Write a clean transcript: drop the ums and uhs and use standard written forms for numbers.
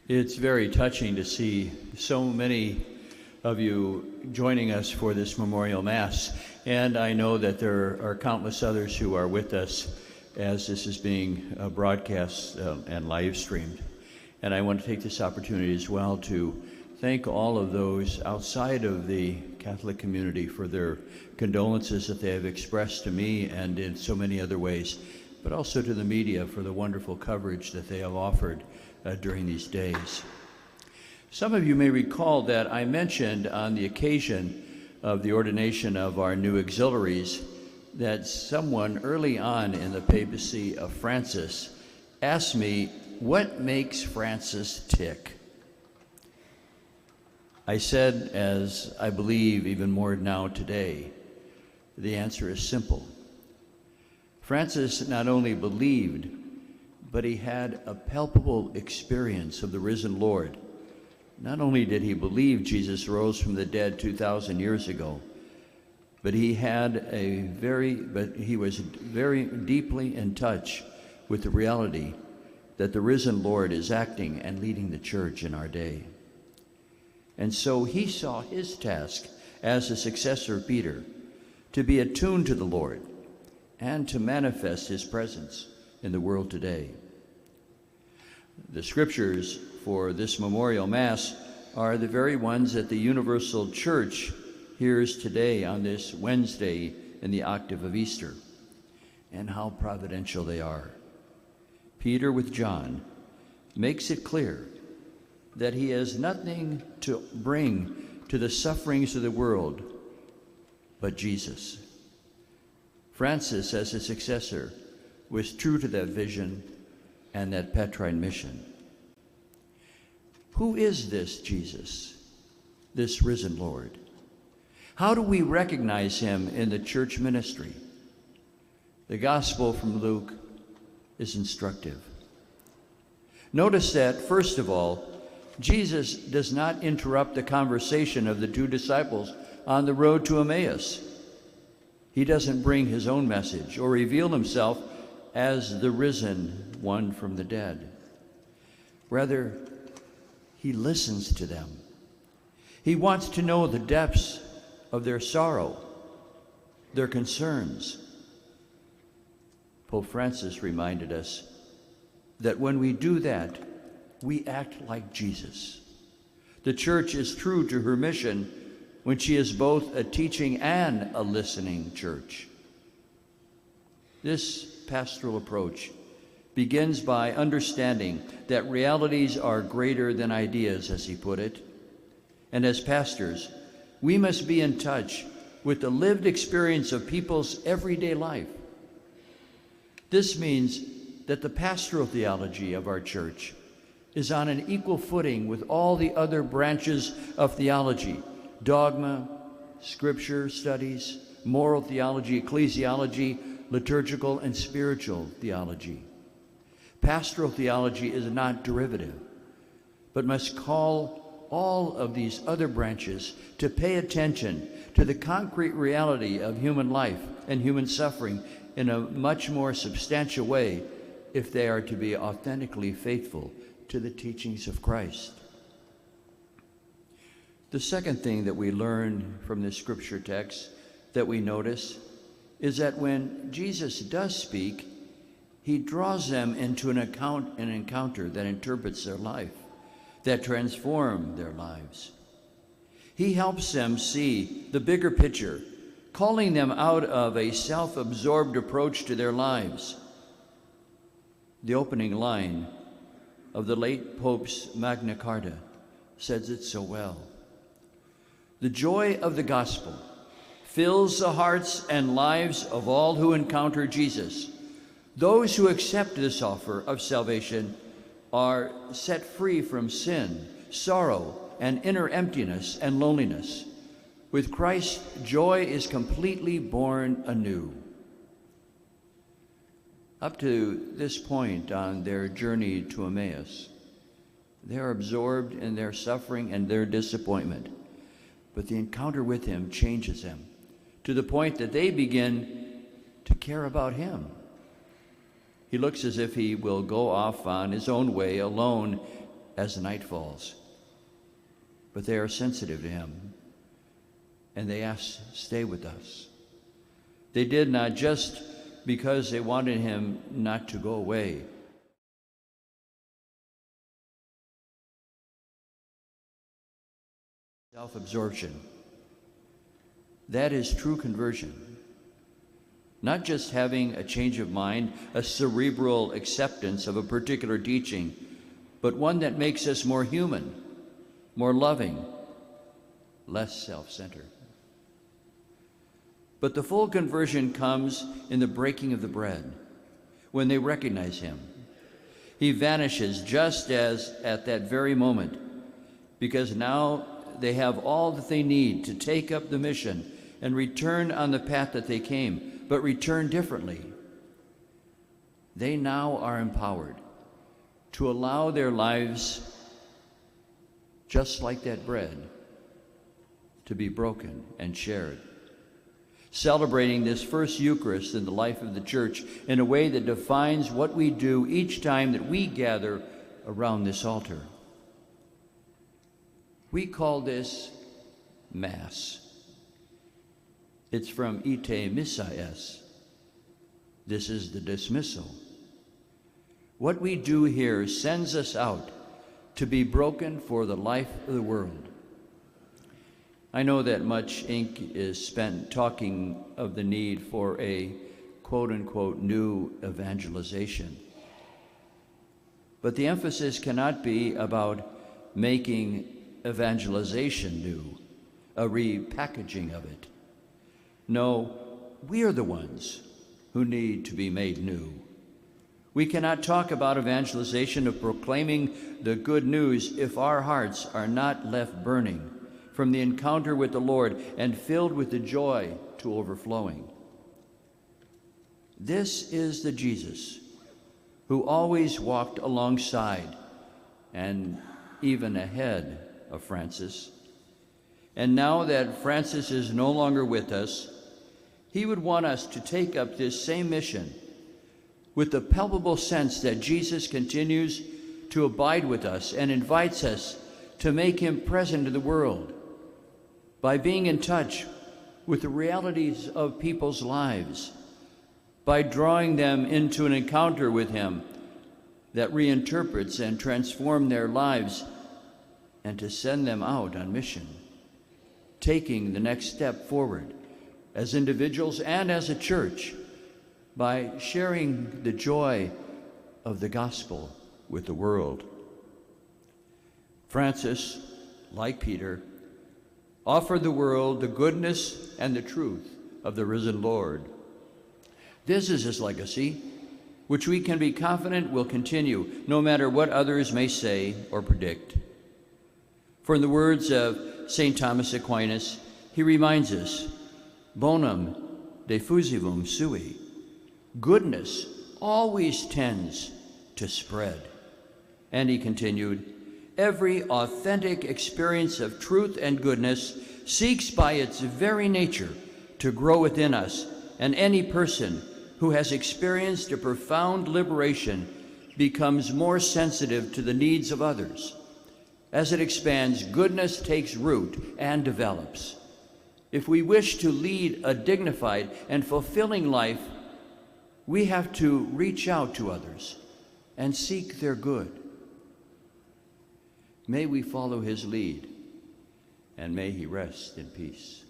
It's very touching to see so many of you joining us for this memorial Mass, and I know that there are countless others who are with us as this is being broadcast and live streamed. And I want to take this opportunity as well to thank all of those outside of the Catholic community for their condolences that they have expressed to me and in so many other ways, but also to the media for the wonderful coverage that they have offered during these days. Some of you may recall that I mentioned on the occasion of the ordination of our new auxiliaries that someone early on in the papacy of Francis asked me, what makes Francis tick? I said, as I believe even more now today, the answer is simple. Francis not only believed, but he had a palpable experience of the risen Lord. Not only did he believe Jesus rose from the dead 2,000 years ago, but he was very deeply in touch with the reality that the risen Lord is acting and leading the church in our day. And so he saw his task as a successor of Peter to be attuned to the Lord and to manifest his presence in the world today. The scriptures for this memorial Mass are the very ones that the Universal Church hears today on this Wednesday in the octave of Easter. And how providential they are. Peter with John makes it clear that he has nothing to bring to the sufferings of the world but Jesus. Francis, as his successor, was true to that vision and that Petrine mission. Who is this Jesus, this risen Lord? How do we recognize him in the church ministry? The Gospel from Luke is instructive. Notice that, first of all, Jesus does not interrupt the conversation of the two disciples on the road to Emmaus. He doesn't bring his own message or reveal himself as the risen one from the dead. Rather, he listens to them. He wants to know the depths of their sorrow, their concerns. Pope Francis reminded us that when we do that, we act like Jesus. The Church is true to her mission when she is both a teaching and a listening church. This pastoral approach begins by understanding that realities are greater than ideas, as he put it. And as pastors, we must be in touch with the lived experience of people's everyday life. This means that the pastoral theology of our church is on an equal footing with all the other branches of theology: dogma, scripture studies, moral theology, ecclesiology, liturgical and spiritual theology. Pastoral theology is not derivative, but must call all of these other branches to pay attention to the concrete reality of human life and human suffering in a much more substantial way if they are to be authentically faithful to the teachings of Christ. The second thing that we learn from this scripture text that we notice is that when Jesus does speak, he draws them into an encounter that interprets their life, that transforms their lives. He helps them see the bigger picture, calling them out of a self-absorbed approach to their lives. The opening line of the late Pope's Magna Carta says it so well. The joy of the gospel fills the hearts and lives of all who encounter Jesus. Those who accept this offer of salvation are set free from sin, sorrow, and inner emptiness and loneliness. With Christ, joy is completely born anew. Up to this point on their journey to Emmaus, they are absorbed in their suffering and their disappointment. But the encounter with him changes them to the point that they begin to care about him. He looks as if he will go off on his own way alone as the night falls. But they are sensitive to him, and they ask, "Stay with us." They did not just because they wanted him not to go away. Self-absorption. That is true conversion. Not just having a change of mind, a cerebral acceptance of a particular teaching, but one that makes us more human, more loving, less self-centered. But the full conversion comes in the breaking of the bread, when they recognize him. He vanishes just as at that very moment, because now they have all that they need to take up the mission and return on the path that they came, but return differently. They now are empowered to allow their lives, just like that bread, to be broken and shared, celebrating this first Eucharist in the life of the Church in a way that defines what we do each time that we gather around this altar. We call this Mass. It's from ite missa es. This is the dismissal. What we do here sends us out to be broken for the life of the world. I know that much ink is spent talking of the need for a quote-unquote new evangelization. But the emphasis cannot be about making evangelization new, a repackaging of it. No, we are the ones who need to be made new. We cannot talk about evangelization of proclaiming the good news if our hearts are not left burning from the encounter with the Lord and filled with the joy to overflowing. This is the Jesus who always walked alongside and even ahead of Francis. And now that Francis is no longer with us, he would want us to take up this same mission with the palpable sense that Jesus continues to abide with us and invites us to make him present in the world by being in touch with the realities of people's lives, by drawing them into an encounter with him that reinterprets and transforms their lives, and to send them out on mission, taking the next step forward as individuals and as a church by sharing the joy of the gospel with the world. Francis, like Peter, offered the world the goodness and the truth of the risen Lord. This is his legacy, which we can be confident will continue no matter what others may say or predict. For in the words of St. Thomas Aquinas, he reminds us, bonum diffusivum sui, goodness always tends to spread. And he continued, every authentic experience of truth and goodness seeks by its very nature to grow within us, and any person who has experienced a profound liberation becomes more sensitive to the needs of others. As it expands, goodness takes root and develops. If we wish to lead a dignified and fulfilling life, we have to reach out to others and seek their good. May we follow his lead, and may he rest in peace.